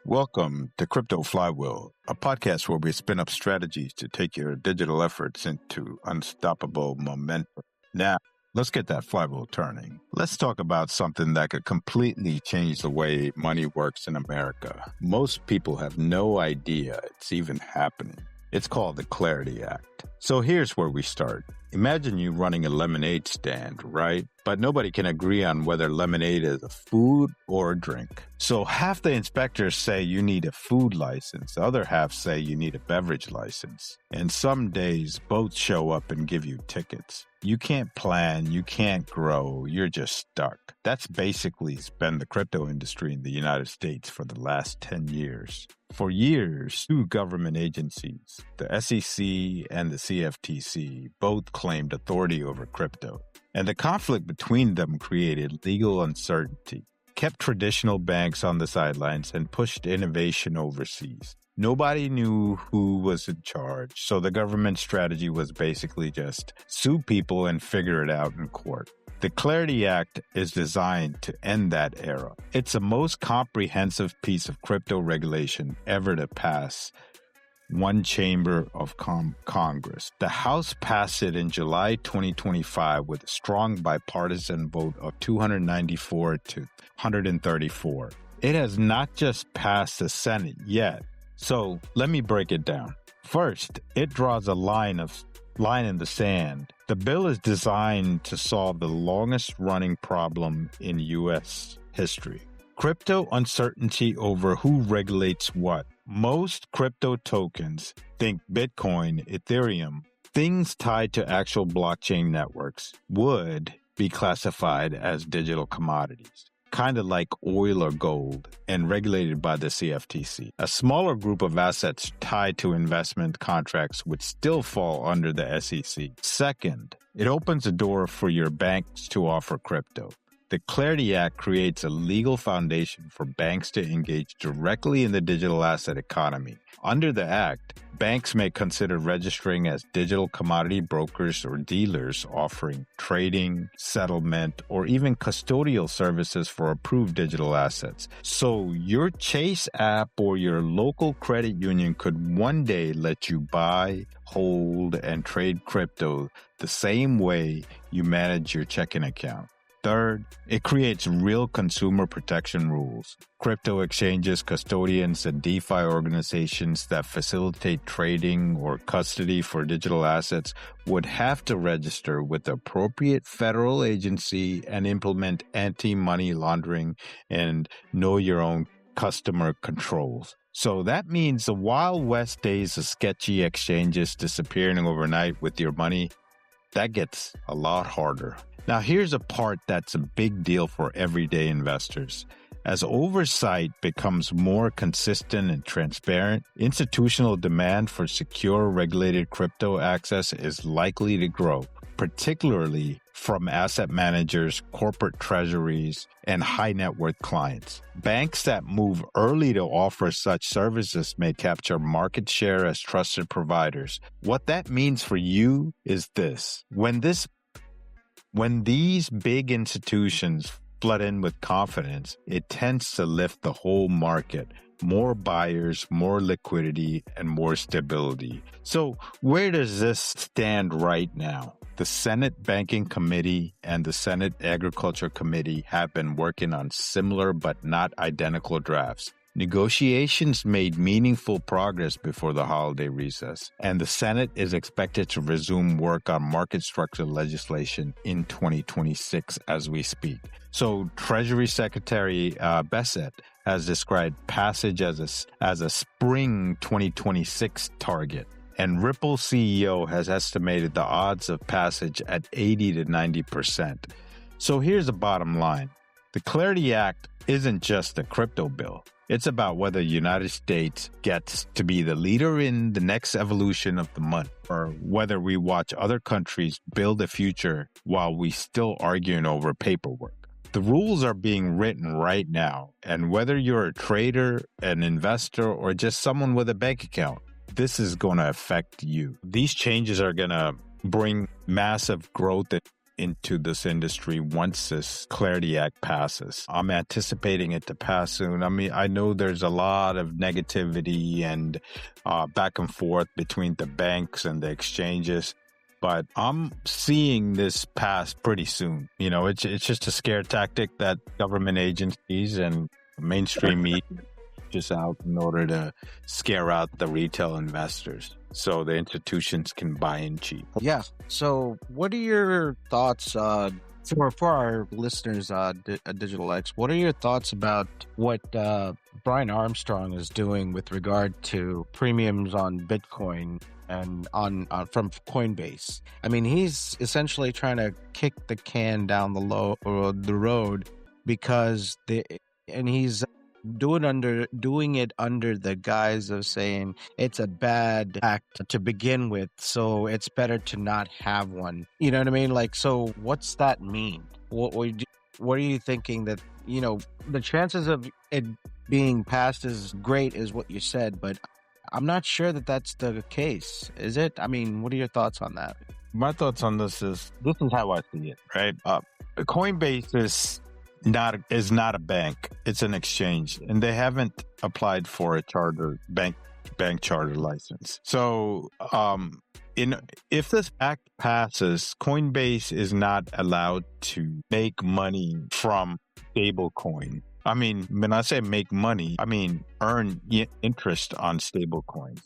Welcome to Crypto Flywheel, a podcast where we spin up strategies to take your digital efforts into unstoppable momentum. Now, let's get that flywheel turning. Let's talk about something that could completely change the way money works in America. Most people have no idea it's even happening. It's called the Clarity Act. So here's where we start. Imagine you running a lemonade stand, right? But nobody can agree on whether lemonade is a food or a drink. So half the inspectors say you need a food license. The other half say you need a beverage license. And some days both show up and give you tickets. You can't plan, you can't grow, you're just stuck. That's basically been the crypto industry in the United States for the last 10 years. For years, two government agencies, the SEC and the CFTC, both claimed authority over crypto. And the conflict between them created legal uncertainty, kept traditional banks on the sidelines, and pushed innovation overseas. Nobody knew who was in charge, so the government strategy was basically just sue people and figure it out in court. The Clarity Act is designed to end that era. It's the most comprehensive piece of crypto regulation ever to pass one chamber of Congress. The House passed it in July 2025 with a strong bipartisan vote of 294 to 134. It has not just passed the Senate yet. So let me break it down. First, it draws a line in the sand. The bill is designed to solve the longest running problem in U.S. history. Crypto uncertainty over who regulates what. Most crypto tokens, think Bitcoin, Ethereum, things tied to actual blockchain networks, would be classified as digital commodities, kind of like oil or gold, and regulated by the CFTC. A smaller group of assets tied to investment contracts would still fall under the SEC. Second, it opens the door for your banks to offer crypto. The Clarity Act creates a legal foundation for banks to engage directly in the digital asset economy. Under the Act, banks may consider registering as digital commodity brokers or dealers offering trading, settlement, or even custodial services for approved digital assets. So your Chase app or your local credit union could one day let you buy, hold, and trade crypto the same way you manage your checking account. Third, it creates real consumer protection rules. Crypto exchanges, custodians, and DeFi organizations that facilitate trading or custody for digital assets would have to register with the appropriate federal agency and implement anti-money laundering and know your own customer controls. So that means the Wild West days of sketchy exchanges disappearing overnight with your money, that gets a lot harder. Now, here's a part that's a big deal for everyday investors. As oversight becomes more consistent and transparent, institutional demand for secure, regulated crypto access is likely to grow, particularly from asset managers, corporate treasuries, and high net worth clients. Banks that move early to offer such services may capture market share as trusted providers. What that means for you is this. When these big institutions flood in with confidence, it tends to lift the whole market. More buyers, more liquidity, and more stability. So where does this stand right now? The Senate Banking Committee and the Senate Agriculture Committee have been working on similar but not identical drafts. Negotiations made meaningful progress before the holiday recess, and the Senate is expected to resume work on market structure legislation in 2026 as we speak. So Treasury Secretary Bassett has described passage as a spring 2026 target, and Ripple CEO has estimated the odds of passage at 80 to 90%. So here's the bottom line. The Clarity Act isn't just a crypto bill. It's about whether the United States gets to be the leader in the next evolution of the money, or whether we watch other countries build a future while we still arguing over paperwork. The rules are being written right now, and whether you're a trader, an investor, or just someone with a bank account, this is going to affect you. These changes are going to bring massive growth into this industry once this Clarity Act passes. I'm anticipating it to pass soon. I mean, I know there's a lot of negativity and back and forth between the banks and the exchanges, but I'm seeing this pass pretty soon. You know, it's just a scare tactic that government agencies and mainstream media just out in order to scare out the retail investors so the institutions can buy in cheap. Yeah. So what are your thoughts for our listeners, Digital X, what are your thoughts about what Brian Armstrong is doing with regard to premiums on Bitcoin and on from Coinbase? I mean, he's essentially trying to kick the can down the road because he's doing it under the guise of saying it's a bad act to begin with, so it's better to not have one. You know what I mean? Like, so what's that mean? What are you thinking that, you know, the chances of it being passed is great is what you said, but I'm not sure that that's the case. Is it? I mean, what are your thoughts on that? My thoughts on this is how I see it, right? Coinbase is not a bank. It's an exchange, and they haven't applied for a bank charter license. So, if this act passes, Coinbase is not allowed to make money from stablecoin. I mean, when I say make money, I mean earn interest on stablecoins.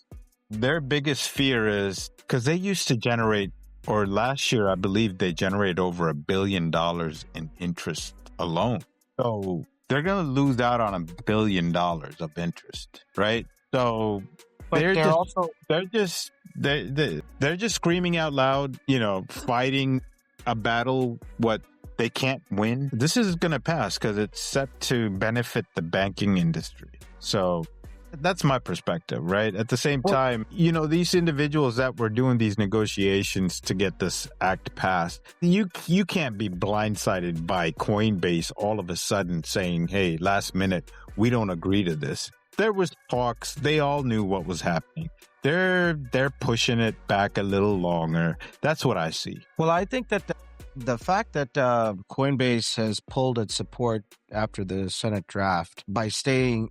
Their biggest fear is because they used to generate, or last year I believe they generated over $1 billion in interest alone. So they're going to lose out on $1 billion of interest, right? So they're just screaming out loud, you know, fighting a battle what they can't win. This is going to pass because it's set to benefit the banking industry. So that's my perspective, right? At the same time, you know, these individuals that were doing these negotiations to get this act passed, you can't be blindsided by Coinbase all of a sudden saying, hey, last minute, we don't agree to this. There was talks. They all knew what was happening. They're pushing it back a little longer. That's what I see. Well, I think that the fact that Coinbase has pulled its support after the Senate draft by saying,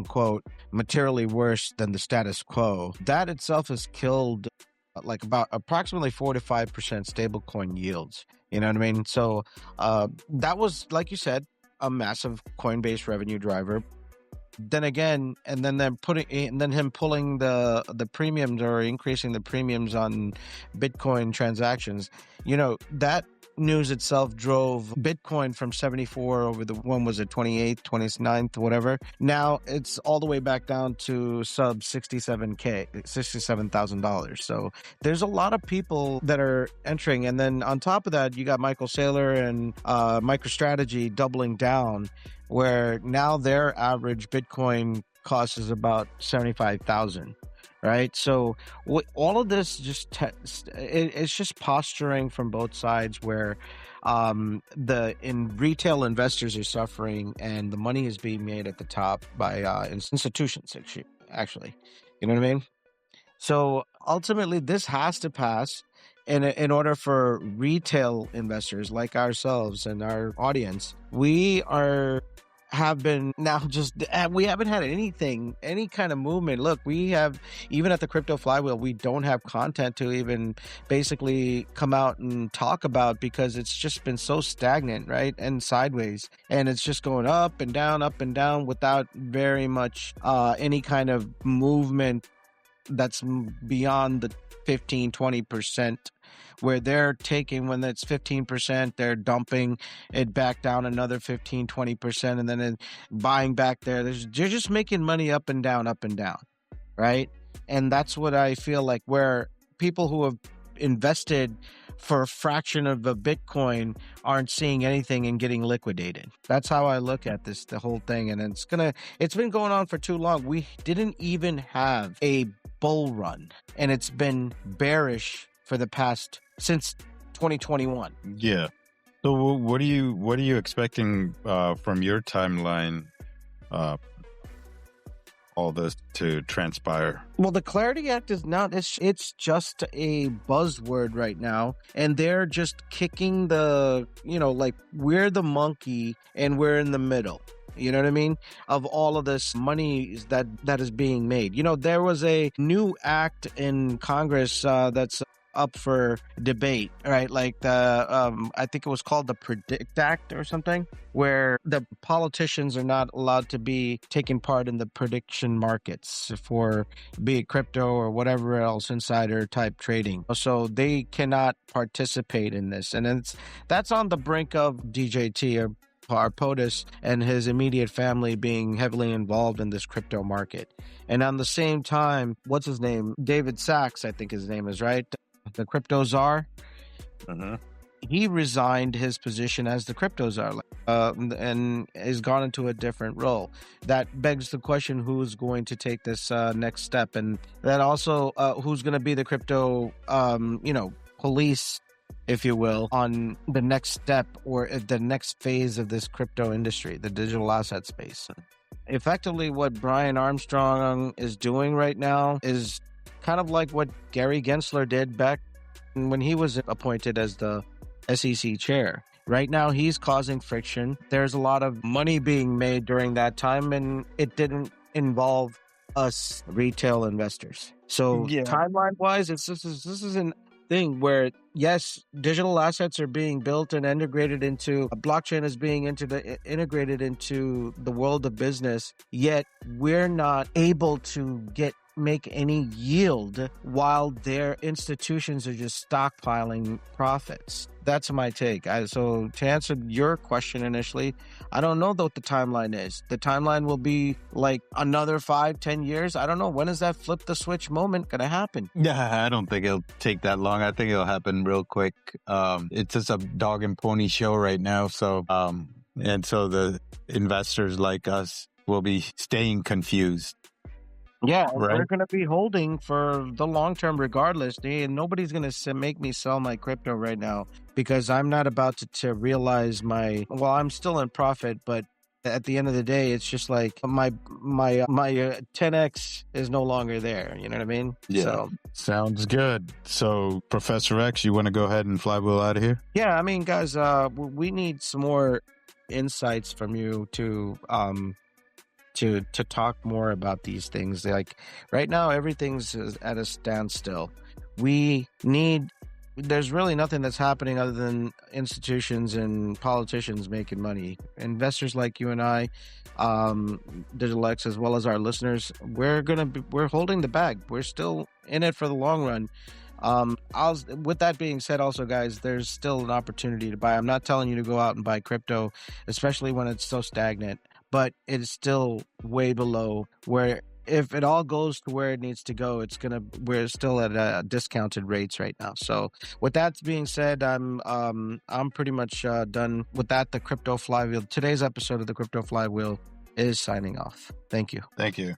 quote, materially worse than the status quo, that itself has killed like about approximately 4 to 5% stablecoin yields. You know what I mean? So that was, like you said, a massive Coinbase revenue driver. Then again, and then him pulling the premiums or increasing the premiums on Bitcoin transactions, you know, that news itself drove Bitcoin from 74 over the, when was it, 28th, 29th, whatever. Now it's all the way back down to sub $67,000. So there's a lot of people that are entering. And then on top of that, you got Michael Saylor and MicroStrategy doubling down, where now their average Bitcoin cost is about 75,000. Right. So all of this it's just posturing from both sides, where retail investors are suffering and the money is being made at the top by institutions, actually. You know what I mean? So ultimately, this has to pass. In order for retail investors like ourselves and our audience, we haven't had any kind of movement. Look, we have, even at the Crypto Flywheel, we don't have content to even basically come out and talk about, because it's just been so stagnant, right? And sideways. And it's just going up and down without very much any kind of movement that's beyond the 15-20%, where they're taking, when it's 15%, they're dumping it back down another 15-20%, and then buying back there. They're just making money up and down, right? And that's what I feel like, where people who have invested for a fraction of a Bitcoin aren't seeing anything and getting liquidated. That's how I look at this, the whole thing. And it's been going on for too long. We didn't even have a bull run, and it's been bearish for the past, since 2021. Yeah. So what are you expecting from your timeline all this to transpire? Well, the Clarity Act is not, it's just a buzzword right now. And they're just kicking like we're the monkey and we're in the middle. You know what I mean? Of all of this money that is being made. There was a new act in Congress that's up for debate, right? Like I think it was called the Predict Act or something, where the politicians are not allowed to be taking part in the prediction markets for be it crypto or whatever else insider type trading. So they cannot participate in this. And that's on the brink of DJT or POTUS and his immediate family being heavily involved in this crypto market. And on the same time, what's his name? David Sachs, I think his name is, right? The crypto czar. He resigned his position as the crypto czar and has gone into a different role. That begs the question, who's going to take this next step? And that also, who's going to be the crypto, police, if you will, on the next step or the next phase of this crypto industry, the digital asset space. Effectively, what Brian Armstrong is doing right now is kind of like what Gary Gensler did back when he was appointed as the SEC chair. Right now, he's causing friction. There's a lot of money being made during that time, and it didn't involve us retail investors. So timeline-wise, this is an thing where, yes, digital assets are being built and integrated into blockchain is being integrated into the world of business, yet we're not able to make any yield while their institutions are just stockpiling profits. That's my take. So to answer your question initially, I don't know what the timeline is. The timeline will be like another 5-10 years. I don't know. When is that flip the switch moment going to happen? Yeah, I don't think it'll take that long. I think it'll happen real quick. It's just a dog and pony show right now. So, and so the investors like us will be staying confused. Yeah, right. We're going to be holding for the long term regardless. And nobody's going to make me sell my crypto right now because I'm not about to realize I'm still in profit, but at the end of the day, it's just like my 10X is no longer there. You know what I mean? Yeah. So, sounds good. So, Professor X, you want to go ahead and flywheel out of here? Yeah, I mean, guys, we need some more insights from you to talk more about these things. Like right now, everything's at a standstill. There's really nothing that's happening other than institutions and politicians making money. Investors like you and I, Digital X, as well as our listeners, we're holding the bag. We're still in it for the long run. With that being said, also, guys, there's still an opportunity to buy. I'm not telling you to go out and buy crypto, especially when it's so stagnant, but it's still way below where, if it all goes to where it needs to go, we're still at discounted rates right now. So with that being said, I'm pretty much done with that. The Crypto Flywheel, today's episode of the Crypto Flywheel is signing off. Thank you. Thank you.